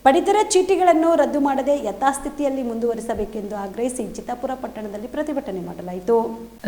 ಪಡಿತರ ಚೀಟಿಗಳನ್ನು ರದ್ದು ಮಾಡದೆ ಯಥಾಸ್ಥಿತಿಯಲ್ಲಿ ಮುಂದುವರಿಸಬೇಕೆಂದು ಆಗ್ರಹಿಸಿ ಚಿತ್ತಾಪುರ ಪಟ್ಟಣದಲ್ಲಿ ಪ್ರತಿಭಟನೆ ಮಾಡಲಾಯಿತು.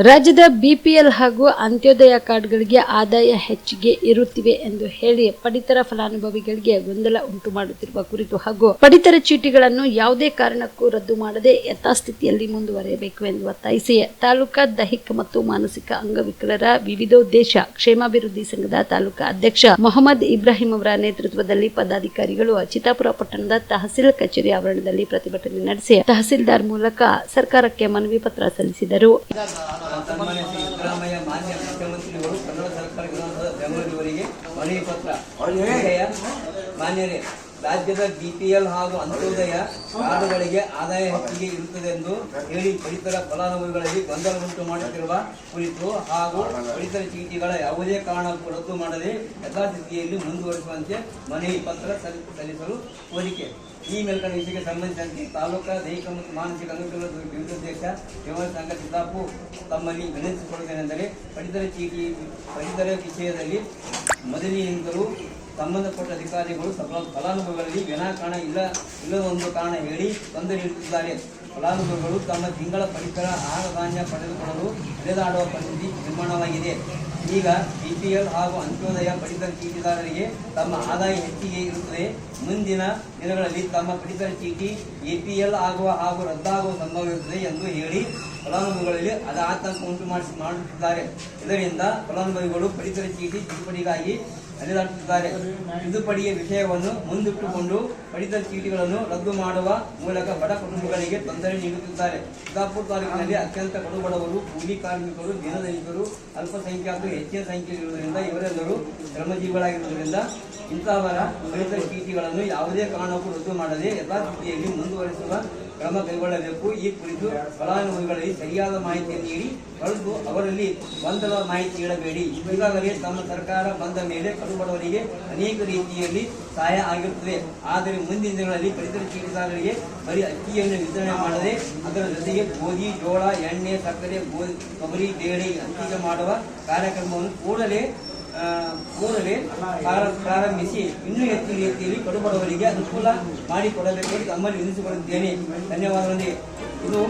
ರಾಜ್ಯದ ಬಿಪಿಎಲ್ ಹಾಗೂ ಅಂತ್ಯೋದಯ ಕಾರ್ಡ್ಗಳಿಗೆ ಆದಾಯ ಹೆಚ್ಚಿಗೆ ಇರುತ್ತಿವೆ ಎಂದು ಹೇಳಿ ಪಡಿತರ ಫಲಾನುಭವಿಗಳಿಗೆ ಗೊಂದಲ ಉಂಟು ಮಾಡುತ್ತಿರುವ ಕುರಿತು ಹಾಗೂ ಪಡಿತರ ಚೀಟಿಗಳನ್ನು ಯಾವುದೇ ಕಾರಣಕ್ಕೂ ರದ್ದು ಮಾಡದೆ ಯಥಾಸ್ಥಿತಿಯಲ್ಲಿ ಮುಂದುವರಿಯಬೇಕು ಎಂದು ಒತ್ತಾಯಿಸಿ ತಾಲೂಕಾ ದೈಹಿಕ ಮತ್ತು ಮಾನಸಿಕ ಅಂಗವಿಕಲರ ವಿವಿಧೋದ್ದೇಶ ಕ್ಷೇಮಾಭಿವೃದ್ಧಿ ಸಂಘದ ತಾಲೂಕಾ ಅಧ್ಯಕ್ಷ ಮೊಹಮ್ಮದ್ ಇಬ್ರಾಹಿಂ ಅವರ ನೇತೃತ್ವದಲ್ಲಿ ಪದಾಧಿಕಾರಿಗಳು ಚಿತ್ತಾಪುರ ಪಟ್ಟಣದ ತಹಸೀಲ್ ಕಚೇರಿ ಆವರಣದಲ್ಲಿ ಪ್ರತಿಭಟನೆ ನಡೆಸಿ ತಹಸೀಲ್ದಾರ್ ಮೂಲಕ ಸರ್ಕಾರಕ್ಕೆ ಮನವಿ ಪತ್ರ ಸಲ್ಲಿಸಿದರು. ರಾಜ್ಯದ ಬಿಪಿಎಲ್ ಹಾಗೂ ಅಂತ್ಯೋದಯ ಕಾರ್ಡುಗಳಿಗೆ ಆದಾಯ ಹೆಚ್ಚಿಗೆ ಇರುತ್ತದೆ ಎಂದು ಹೇಳಿ ಪಡಿತರ ಫಲಾನುಭವಿಗಳಲ್ಲಿ ಗೊಂದಲ ಉಂಟು ಮಾಡುತ್ತಿರುವ ಕುರಿತು ಹಾಗೂ ಪಡಿತರ ಚೀಟಿಗಳ ಯಾವುದೇ ಕಾರಣಕ್ಕೂ ರದ್ದು ಮಾಡದೆ ಯಥಾಸ್ಥಿತಿಯಲ್ಲಿ ಮುಂದುವರಿಸುವಂತೆ ಮನವಿ ಪತ್ರ ಸಲ್ಲಿಸಲು ಕೋರಿಕೆ. ಈ ಮೇಲ್ಕಂಡ ವಿಷಯಕ್ಕೆ ಸಂಬಂಧಿಸಿದಂತೆ ತಾಲೂಕಾ ದೈಹಿಕ ಮತ್ತು ಮಾನಸಿಕ ಅಂಗವಿಕಲರ ವಿವಿಧೋದ್ದೇಶ ಸೇವಾ ಸಂಘ ಚಿತ್ತಾಪುರ ತಮ್ಮಲ್ಲಿ ವಿನಂತಿಸಿಕೊಳ್ಳುವುದೇನೆಂದರೆ ಪಡಿತರ ವಿಷಯದಲ್ಲಿ ಮೊದಲಿನಿಂದಲೂ ಸಂಬಂಧಪಟ್ಟ ಅಧಿಕಾರಿಗಳು ಫಲಾನುಭವಿಗಳಲ್ಲಿ ವಿನಾಕಾರಣ ಇಲ್ಲದೊಂದು ಕಾರಣ ಹೇಳಿ ತೊಂದರೆ ನೀಡುತ್ತಿದ್ದಾರೆ. ಫಲಾನುಭವಿಗಳು ತಮ್ಮ ತಿಂಗಳ ಪಡಿತರ ಆಹಾರ ಧಾನ್ಯ ಪಡೆದುಕೊಳ್ಳಲು ಅಲೆದಾಡುವ ಪರಿಸ್ಥಿತಿ ನಿರ್ಮಾಣವಾಗಿದೆ. ಈಗ ಬಿಪಿಎಲ್ ಹಾಗೂ ಅಂತ್ಯೋದಯ ಪಡಿತರ ಚೀಟಿದಾರರಿಗೆ ತಮ್ಮ ಆದಾಯ ಹೆಚ್ಚಿಗೆ ಇರುತ್ತದೆ. ಮುಂದಿನ ದಿನಗಳಲ್ಲಿ ತಮ್ಮ ಪಡಿತರ ಚೀಟಿ ಎಪಿಎಲ್ ಆಗುವ ಹಾಗೂ ರದ್ದಾಗುವ ಸಂಭವವಿರುತ್ತದೆ ಎಂದು ಹೇಳಿ ಫಲಾನುಭವಿಗಳಲ್ಲಿ ಆತಂಕ ಉಂಟು ಮಾಡುತ್ತಿದ್ದಾರೆ. ಇದರಿಂದ ಫಲಾನುಭವಿಗಳು ಪಡಿತರ ಚೀಟಿ ತಿದ್ದುಪಡಿಗಾಗಿ ಅಲೆದಾಡುತ್ತಿದ್ದಾರೆ. ತಿದ್ದುಪಡಿಯ ವಿಷಯವನ್ನು ಮುಂದಿಟ್ಟುಕೊಂಡು ಪಡಿತರ ಚೀಟಿಗಳನ್ನು ರದ್ದು ಮಾಡುವ ಮೂಲಕ ಬಡ ಕುಟುಂಬಗಳಿಗೆ ತೊಂದರೆ ನೀಡುತ್ತಿದ್ದಾರೆ. ಚಿತ್ತಾಪುರ ತಾಲೂಕಿನಲ್ಲಿ ಅತ್ಯಂತ ಕಡುಬಡವರು, ಕೂಲಿ ಕಾರ್ಮಿಕರು, ದೀನದಲಿತರು, ಅಲ್ಪಸಂಖ್ಯಾತರು ಹೆಚ್ಚಿನ ಸಂಖ್ಯೆಯಲ್ಲಿರುವುದರಿಂದ ಇವರೆಲ್ಲರೂ ಶ್ರಮಜೀವಿಗಳಾಗಿರುವುದರಿಂದ ಇಂತಹವರ ಪಡಿತರ ಚೀಟಿಗಳನ್ನು ಯಾವುದೇ ಕಾರಣಕ್ಕೂ ರದ್ದು ಮಾಡದೆ ಯಥಾಸ್ಥಿತಿಯಲ್ಲಿ ಮುಂದುವರಿಸುವ ಕ್ರಮ ಕೈಗೊಳ್ಳಬೇಕು. ಈ ಕುರಿತು ಫಲಾನುಭವಿಗಳಲ್ಲಿ ಸರಿಯಾದ ಮಾಹಿತಿಯನ್ನು ನೀಡಿ ಹೊರತು ಅವರಲ್ಲಿ ಗೊಂದಲ ಮಾಹಿತಿ ನೀಡಬೇಡಿ. ಈಗಾಗಲೇ ತಮ್ಮ ಸರ್ಕಾರ ಬಂದ ಮೇಲೆ ಕಡುಬಡವರಿಗೆ ಅನೇಕ ರೀತಿಯಲ್ಲಿ ಸಹಾಯ ಆಗಿರುತ್ತದೆ. ಆದರೆ ಮುಂದಿನ ದಿನಗಳಲ್ಲಿ ಪಡಿತರ ಚೀಟಿದಾರರಿಗೆ ಬರೀ ಅಕ್ಕಿಯನ್ನು ವಿತರಣೆ ಮಾಡದೆ ಅದರ ಜೊತೆಗೆ ಗೋಧಿ, ಜೋಳ, ಎಣ್ಣೆ, ಸಕ್ಕರೆ, ಕೊಬ್ಬರಿ, ಬೇಳೆ ಹಂಚಿಕೆ ಮಾಡುವ ಕಾರ್ಯಕ್ರಮವನ್ನು ಕೂಡಲೇ ಪ್ರಾರಂಭಿಸಿ ಇನ್ನೂ ಹೆಚ್ಚಿನ ರೀತಿಯಲ್ಲಿ ಕಡುಬಡವರಿಗೆ ಅನುಕೂಲ ಮಾಡಿಕೊಡಬೇಕು ತಮ್ಮಲ್ಲಿ ವಿನಿಸಿಕೊಳ್ಳುತ್ತೇನೆ. ಧನ್ಯವಾದಗಳು. ಇದು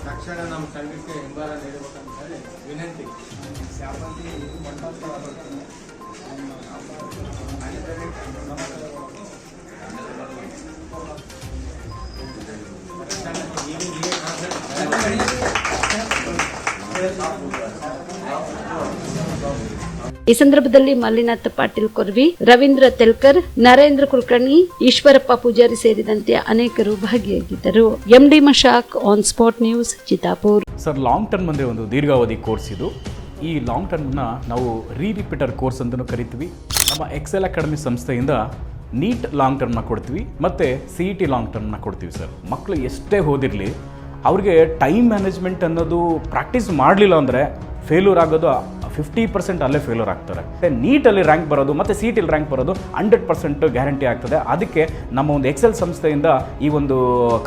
ತಕ್ಷಣ ನಮ್ಮ ಸಂಘಕ್ಕೆ ಹಿಂಬಾಲ ನೀಡಬೇಕಂತ ಹೇಳಿ ವಿನಂತಿ. ಈ ಸಂದರ್ಭದಲ್ಲಿ ಮಲ್ಲಿನಾಥ್ ಪಾಟೀಲ್ ಕೊರ್ವಿ, ರವೀಂದ್ರ ತೆಲ್ಕರ್, ನರೇಂದ್ರ ಕುಲಕರ್ಣಿ, ಈಶ್ವರಪ್ಪ ಪೂಜಾರಿ ಸೇರಿದಂತೆ ಅನೇಕರು ಭಾಗಿಯಾಗಿದ್ದರು. MD Mashak, on spot news, Chittapur. Sir, long term ಅಂದರೆ ಒಂದು ದೀರ್ಘಾವಧಿ ಕೋರ್ಸ್ ಇದು. ಈ ಲಾಂಗ್ ಟರ್ಮ್ನ ನಾವು ರಿಪೀಟರ್ ಕೋರ್ಸ್ ಅಂತಲೂ ಕರಿತೀವಿ. ನಮ್ಮ ಎಕ್ಸೆಲ್ ಅಕಾಡೆಮಿ ಸಂಸ್ಥೆಯಿಂದ ನೀಟ್ ಲಾಂಗ್ ಟರ್ಮ್ನ ಕೊಡ್ತೀವಿ ಮತ್ತು CET ಲಾಂಗ್ ಟರ್ಮ್ನ ಕೊಡ್ತೀವಿ. ಸರ್, ಮಕ್ಕಳು ಎಷ್ಟೇ ಓದಿರಲಿ ಅವ್ರಿಗೆ ಟೈಮ್ ಮ್ಯಾನೇಜ್ಮೆಂಟ್ ಅನ್ನೋದು ಪ್ರಾಕ್ಟೀಸ್ ಮಾಡಲಿಲ್ಲ ಅಂದರೆ ಫೇಲ್ಯೂರ್ ಆಗೋದು 50% ಅಲ್ಲೇ ಫೇಲ್ಯೂರ್ ಆಗ್ತಾರೆ. ನೀಟಲ್ಲಿ ರ್ಯಾಂಕ್ ಬರೋದು ಮತ್ತು CETಲಿ ರ್ಯಾಂಕ್ ಬರೋದು 100% ಗ್ಯಾರಂಟಿ ಆಗ್ತದೆ. ಅದಕ್ಕೆ ನಮ್ಮ ಒಂದು ಎಕ್ಸೆಲ್ ಸಂಸ್ಥೆಯಿಂದ ಈ ಒಂದು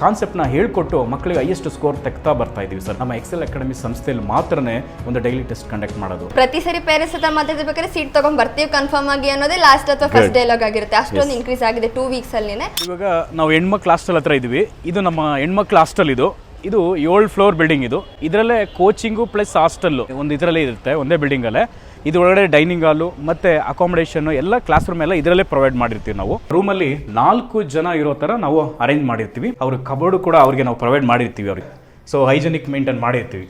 ಕಾನ್ಸೆಪ್ಟ್ನ ಹೇಳ್ಕೊಟ್ಟು ಮಕ್ಕಳಿಗೆ ಹೈಯೆಸ್ಟ್ ಸ್ಕೋರ್ ತೆಗ್ತಾ ಬರ್ತಾ ಇದ್ದೀವಿ. ಸರ್, ನಮ್ಮ ಎಕ್ಸೆಲ್ ಅಕಾಡೆಮಿ ಸಂಸ್ಥೆಯಲ್ಲಿ ಮಾತ್ರನೇ ಒಂದು ಡೈಲಿ ಟೆಸ್ಟ್ ಕಂಡಕ್ಟ್ ಮಾಡೋದು. ಪ್ರತಿ ಸರಿ ಪೇರೆಂಟ್ಸ್ ಹತ್ರ ಮಾತಾಡ್ಬೇಕಾದ್ರೆ ಸೀಟ್ ತಗೊಂಡ್ ಬರ್ತೀವಿ ಕನ್ಫರ್ಮ್ ಆಗಿ ಅನ್ನೋದೇ ಲಾಸ್ಟ್ ಅಥವಾ ಫಸ್ಟ್ ಡೈಲಾಗ್ ಆಗಿರುತ್ತೆ. ಅಷ್ಟೊಂದು ಇನ್ಕ್ರೀಸ್ ಆಗಿದೆ 2 ವೀಕ್ಸ್ ಅಲ್ಲಿ. ಇವಾಗ ನಾವು ಹೆಣ್ಮಕ್ಳು ಹಾಸ್ಟೆಲ್ ಹತ್ರ ಇದ್ದೀವಿ. ಇದು ನಮ್ಮ ಹೆಣ್ಮಕ್ಳು ಹಾಸ್ಟೆಲ್. ಇದು 7 ಫ್ಲೋರ್ ಬಿಲ್ಡಿಂಗ್. ಇದರಲ್ಲೇ ಕೋಚಿಂಗು ಪ್ಲಸ್ ಹಾಸ್ಟೆಲ್ಲು ಒಂದು ಇದರಲ್ಲೇ ಇರುತ್ತೆ, ಒಂದೇ ಬಿಲ್ಡಿಂಗಲ್ಲೇ. ಇದು ಒಳಗಡೆ ಡೈನಿಂಗ್ ಹಾಲು ಮತ್ತು ಅಕಾಮಿಡೇಷನ್ ಎಲ್ಲ ಕ್ಲಾಸ್ ರೂಮ್ ಎಲ್ಲ ಇದರಲ್ಲೇ ಪ್ರೊವೈಡ್ ಮಾಡಿರ್ತೀವಿ. ನಾವು ರೂಮಲ್ಲಿ 4 ಜನ ಇರೋ ಥರ ನಾವು ಅರೇಂಜ್ ಮಾಡಿರ್ತೀವಿ. ಅವ್ರ ಕಬೋರ್ಡು ಕೂಡ ಅವ್ರಿಗೆ ನಾವು ಪ್ರೊವೈಡ್ ಮಾಡಿರ್ತೀವಿ ಅವ್ರಿಗೆ. ಸೊ ಹೈಜೆನಿಕ್ ಮೇಂಟೈನ್ ಮಾಡಿರ್ತೀವಿ.